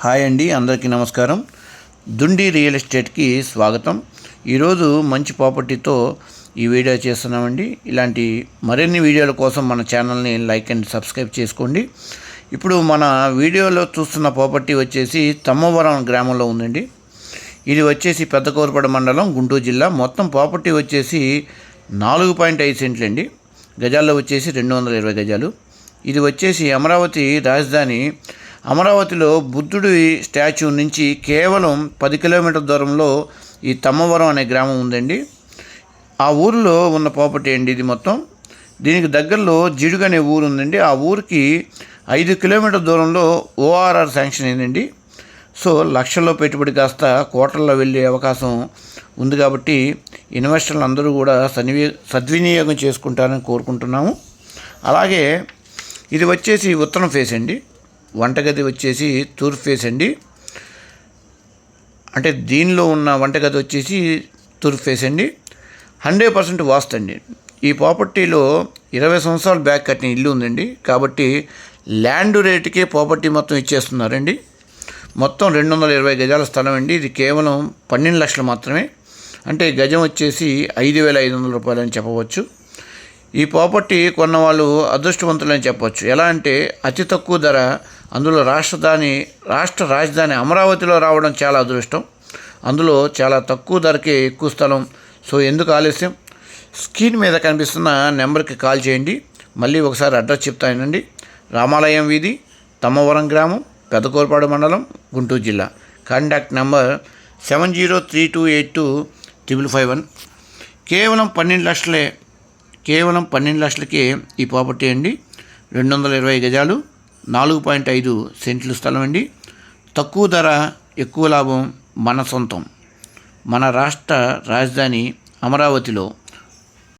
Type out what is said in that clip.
Hi అండి, అందరికీ నమస్కారం. దుండి రియల్ ఎస్టేట్కి స్వాగతం. ఈరోజు మంచి ప్రాపర్టీతో ఈ వీడియో చేస్తున్నామండి. ఇలాంటి మరిన్ని వీడియోల కోసం మన ఛానల్ని లైక్ అండ్ సబ్స్క్రైబ్ చేసుకోండి. ఇప్పుడు మన వీడియోలో చూస్తున్న ప్రాపర్టీ వచ్చేసి తమ్మవరం గ్రామంలో ఉందండి. ఇది వచ్చేసి పెద్దకూరపాడు మండలం, గుంటూరు జిల్లా. మొత్తం ప్రాపర్టీ వచ్చేసి 4.5 సెంట్లు అండి. గజాల్లో వచ్చేసి 220 గజాలు. ఇది వచ్చేసి అమరావతి రాజధాని. అమరావతిలో బుద్ధుడి స్టాచ్యూ నుంచి కేవలం 10 కిలోమీటర్ల దూరంలో ఈ తమ్మవరం అనే గ్రామం ఉందండి. ఆ ఊరిలో ఉన్న ప్రాపర్టీ అండి ఇది మొత్తం. దీనికి దగ్గరలో జిడుగు అనే ఊరు ఉందండి. ఆ ఊరికి 5 కిలోమీటర్ల దూరంలో ఓఆర్ఆర్ శాంక్షన్ అయిందండి. సో లక్షల్లో పెట్టుబడి కాస్త కోట్లలో వెళ్ళే అవకాశం ఉంది. కాబట్టి ఇన్వెస్టర్లు అందరూ కూడా సద్వినియోగం చేసుకుంటారని కోరుకుంటున్నాము. అలాగే ఇది వచ్చేసి ఉత్తరం ఫేస్ అండి. వంటగది వచ్చేసి తూర్పు ఫేస్ అండి. అంటే దీనిలో ఉన్న వంటగది వచ్చేసి తూర్పు ఫేస్ అండి. 100% వాస్తు అండి. ఈ ప్రాపర్టీలో 20 సంవత్సరాల బ్యాక్ కట్టిన ఇల్లు ఉందండి. కాబట్టి ల్యాండ్ రేటుకే ప్రాపర్టీ మొత్తం ఇచ్చేస్తున్నారండి. మొత్తం 220 గజాల స్థలం అండి. ఇది కేవలం 12 లక్షలు మాత్రమే. అంటే గజం వచ్చేసి 5,500 రూపాయలు అని చెప్పవచ్చు. ఈ ప్రాపర్టీ కొన్న వాళ్ళు అదృష్టవంతులని చెప్పవచ్చు. ఎలా అంటే అతి తక్కువ ధర, అందులో రాష్ట్ర రాజధాని అమరావతిలో రావడం చాలా అదృష్టం. అందులో చాలా తక్కువ ధరకే ఎక్కువ స్థలం. సో ఎందుకు ఆలస్యం, స్క్రీన్ మీద కనిపిస్తున్న నెంబర్కి కాల్ చేయండి. మళ్ళీ ఒకసారి అడ్రస్ చెప్తానండి. రామాలయం వీధి, తమ్మవరం గ్రామం, పెద్దకూరపాడు మండలం, గుంటూరు జిల్లా. Contact number 7032825551. కేవలం 12 లక్షలకే ఈ ప్రాపర్టీ అండి. 220 గజాలు, 4.5 సెంట్లు స్థలం అండి. తక్కువ ధర, ఎక్కువ లాభం, మన సొంతం. మన రాష్ట్ర రాజధాని అమరావతిలో